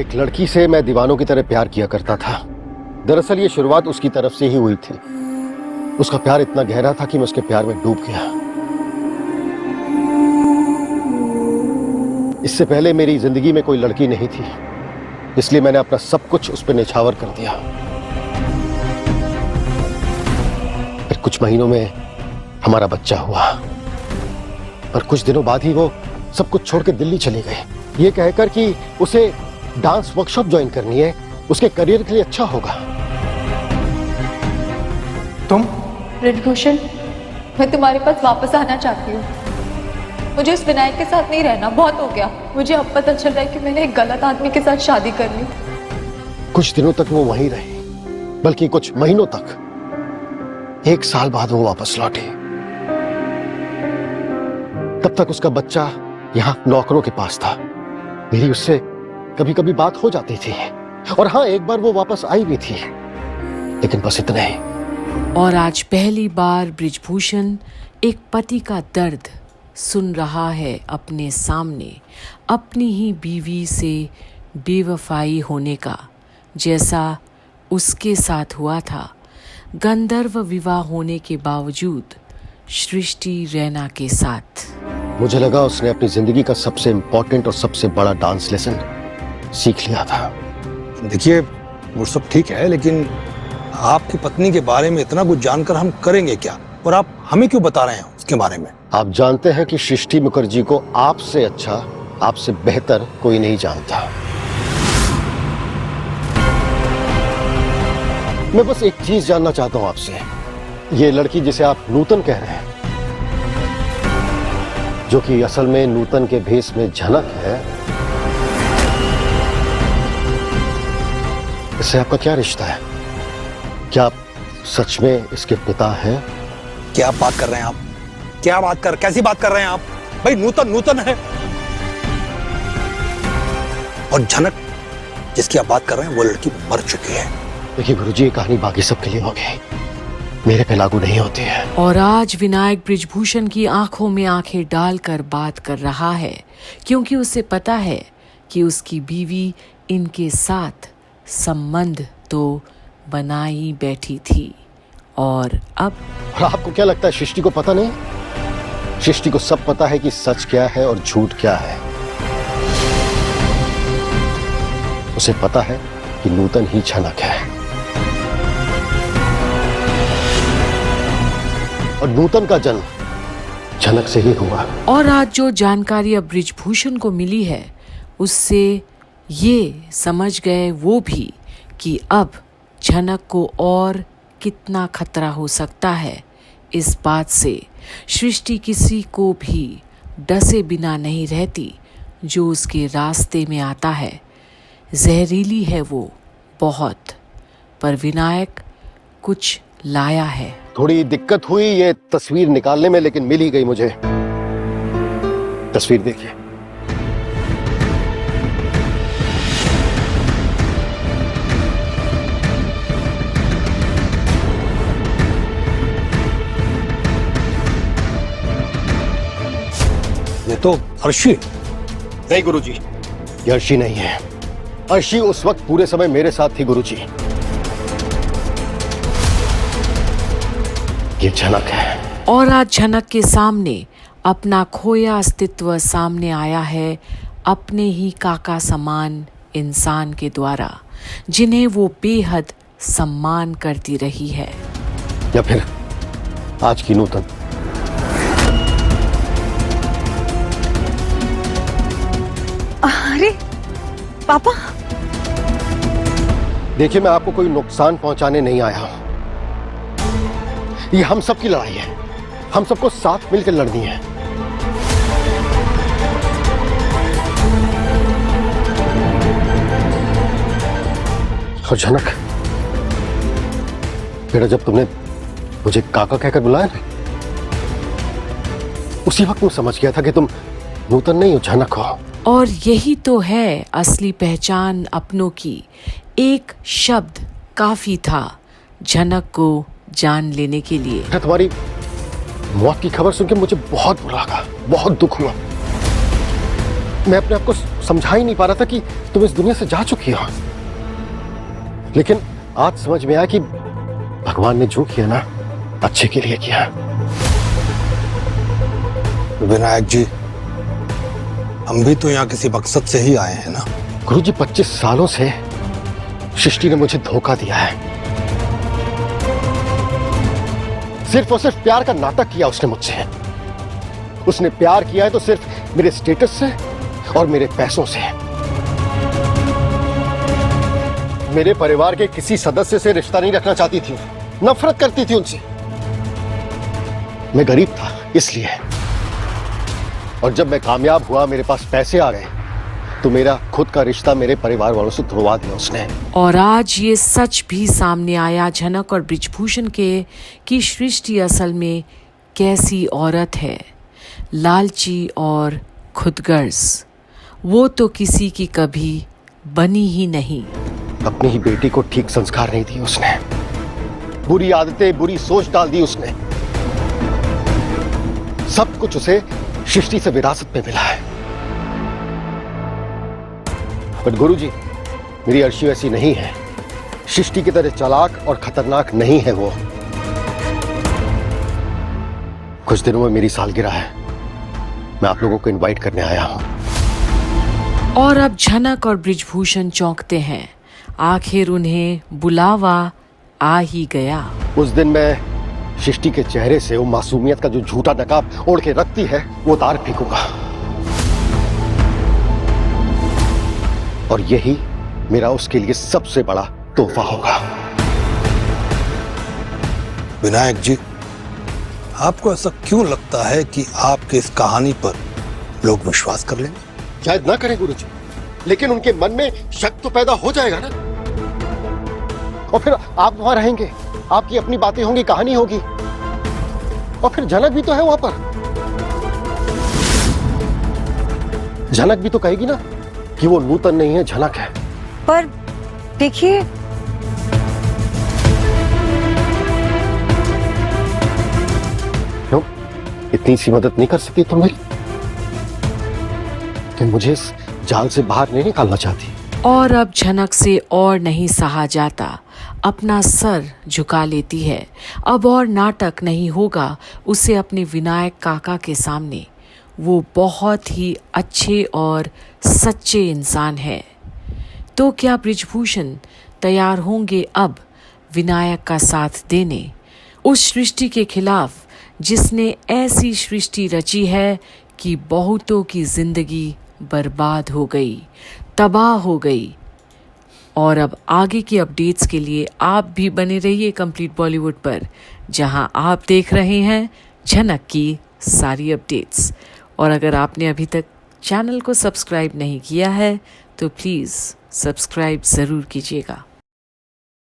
एक लड़की से मैं दीवानों की तरह प्यार किया करता था। दरअसल ये शुरुआत उसकी तरफ से ही हुई थी। उसका प्यार इतना गहरा था कि मैं उसके प्यार में डूब गया। इससे पहले मेरी जिंदगी में कोई लड़की नहीं थी, इसलिए मैंने अपना सब कुछ उस पर न्यौछावर कर दिया। फिर कुछ महीनों में हमारा बच्चा हुआ और कुछ दिनों बाद ही वो सब कुछ छोड़ के दिल्ली चली गई, ये कहकर कि उसे डांस वर्कशॉप ज्वाइन करनी है, उसके करियर के लिए अच्छा होगा। तुम? ब्रिजभूषण, मैं तुम्हारे पास वापस आना चाहती हूँ। मुझे उस विनायक के साथ नहीं रहना, बहुत हो गया। मुझे अब पता चल रहा है कि मैंने एक गलत आदमी के साथ शादी कर ली। कुछ दिनों तक वो वहीं रही, बल्कि कुछ महीनों तक। 1 साल बाद वो वापस लौटी। तब तक उसका बच्चा यहाँ नौकरों के पास था। मेरी उससे कभी कभी बात हो जाती थी, और हाँ, एक बार वो वापस आई भी थी, लेकिन बस इतना ही। और आज पहली बार ब्रिजभूषण एक पति का दर्द सुन रहा है अपने सामने, अपनी ही बीवी से बेवफाई होने का, जैसा उसके साथ हुआ था गंधर्व विवाह होने के बावजूद सृष्टि रैना के साथ। मुझे लगा उसने अपनी जिंदगी का सबसे इम्पोर्टेंट और सबसे बड़ा डांस लेसन सीख लिया था। देखिए, वो सब ठीक है, लेकिन आपकी पत्नी के बारे में इतना कुछ जानकर हम करेंगे क्या? और आप हमें क्यों बता रहे हैं उसके बारे में? आप जानते हैं कि सृष्टि मुखर्जी को आपसे अच्छा, आपसे बेहतर कोई नहीं जानता। मैं बस एक चीज जानना चाहता हूं आपसे। ये लड़की जिसे आप नूतन कह रहे हैं, जो कि असल में नूतन के भेष में झनक है, इससे आपका क्या रिश्ता है? क्या आप सच में इसके पिता हैं? क्या बात कर रहे हैं आप? कैसी बात कर रहे हैं आप? भाई, नूतन है। और झनक जिसकी आप बात कर रहे हैं, वो लड़की मर चुकी है। देखिए गुरुजी, ये कहानी बाकी सबके लिए होगी, मेरे पे लागू नहीं होती है। और आज विनायक ब्रिजभूषण की आंखों में आंखें डालकर बात कर रहा है, क्योंकि उसे पता है कि उसकी बीवी इनके साथ संबंध तो बना ही बैठी थी। और आपको क्या लगता है सृष्टि को पता नहीं? सृष्टि को सब पता है कि सच क्या है और झूठ क्या है। उसे पता है कि नूतन ही झनक है, और नूतन का जन्म झनक से ही हुआ। और आज जो जानकारी अब ब्रिजभूषण को मिली है, उससे ये समझ गए वो भी कि अब झनक को और कितना खतरा हो सकता है। इस बात से सृष्टि किसी को भी डसे बिना नहीं रहती जो उसके रास्ते में आता है। जहरीली है वो बहुत, पर विनायक कुछ लाया है। थोड़ी दिक्कत हुई ये तस्वीर निकालने में, लेकिन मिल ही गई मुझे। तस्वीर देखिए। ये तो अर्शी। नहीं गुरुजी, ये अर्शी नहीं है। अर्शी उस वक्त पूरे समय मेरे साथ थी गुरुजी। ये झनक है। और आज झनक के सामने अपना खोया अस्तित्व सामने आया है, अपने ही काका समान इंसान के द्वारा, जिन्हें वो बेहद सम्मान करती रही है। या फिर आज की नूतन। अरे पापा, देखिए, मैं आपको कोई नुकसान पहुंचाने नहीं आया हूं। ये हम सबकी लड़ाई है, हम सबको साथ मिलकर लड़नी है। और झनक बेटा, जब तुमने मुझे काका कहकर बुलाया ना, उसी वक्त मैं समझ गया था कि तुम नूतन नहीं हो, झनक हो। और यही तो है असली पहचान अपनों की। एक शब्द काफी था झनक को जान लेने के लिए। तुम्हारी मौत की खबर सुनकर मुझे बहुत बुरा लगा, बहुत दुख हुआ। मैं अपने आप को समझा ही नहीं पा रहा था कि तुम इस दुनिया से जा चुकी हो। लेकिन आज समझ में आया कि भगवान ने जो किया ना, अच्छे के लिए किया। विनायक जी, हम भी तो यहाँ किसी मकसद से ही आए हैं ना। गुरुजी, 25 सालों से सृष्टि ने मुझे धोखा दिया है। सिर्फ और सिर्फ प्यार का नाटक किया उसने मुझसे। उसने प्यार किया है तो सिर्फ मेरे स्टेटस से और मेरे पैसों से। मेरे परिवार के किसी सदस्य से रिश्ता नहीं रखना चाहती थी, नफरत करती थी उनसे। मैं गरीब था इसलिए, और जब मैं कामयाब हुआ, मेरे पास पैसे आ गए, तो मेरा खुद का रिश्ता मेरे परिवार वालों से तुड़वा दिया उसने। और आज ये सच भी सामने आया झनक और बृजभूषण के कि सृष्टि असल में कैसी औरत है, लालची और खुदगर्ज। वो तो किसी की कभी बनी ही नहीं। अपनी ही बेटी को ठीक संस्कार नहीं दिए उसने, बुरी आदतें, बुरी सोच डाल दी उसने। सब कुछ उसे सृष्टि से विरासत में मिला है। बट गुरुजी, मेरी अर्शी वैसी नहीं है। सृष्टि की तरह चालाक और खतरनाक नहीं है वो। कुछ दिनों में मेरी सालगिरह है, मैं आप लोगों को इनवाइट करने आया हूं। और अब झनक और बृजभूषण चौंकते हैं। आखिर उन्हें बुलावा आ ही गया। उस दिन मैं सृष्टि के चेहरे से वो मासूमियत का जो झूठा नकाब ओढ़ के रखती है, वो उतार फेंकूंगा। और यही मेरा उसके लिए सबसे बड़ा तोहफा होगा। विनायक जी, आपको ऐसा क्यों लगता है कि आपके इस कहानी पर लोग विश्वास कर लेंगे? शायद ना करें गुरुजी, लेकिन उनके मन में शक तो पैदा हो जाएगा ना। और फिर आप वहां रहेंगे, आपकी अपनी बातें होंगी, कहानी होगी। और फिर झनक भी तो है वहां पर। झनक भी तो कहेगी ना कि वो नूतन नहीं है, झनक है। पर देखिए, क्यों इतनी सी मदद नहीं कर सकती तुम मेरी? तुम मुझे इस जाल से बाहर नहीं निकालना चाहती? और अब झनक से और नहीं सहा जाता, अपना सर झुका लेती है। अब और नाटक नहीं होगा उसे अपने विनायक काका के सामने। वो बहुत ही अच्छे और सच्चे इंसान है। तो क्या बृजभूषण तैयार होंगे अब विनायक का साथ देने उस सृष्टि के खिलाफ जिसने ऐसी सृष्टि रची है कि बहुतों की जिंदगी बर्बाद हो गई, तबाह हो गई। और अब आगे की अपडेट्स के लिए आप भी बने रहिए कंप्लीट बॉलीवुड पर, जहां आप देख रहे हैं झनक की सारी अपडेट्स। और अगर आपने अभी तक चैनल को सब्सक्राइब नहीं किया है तो प्लीज़ सब्सक्राइब ज़रूर कीजिएगा।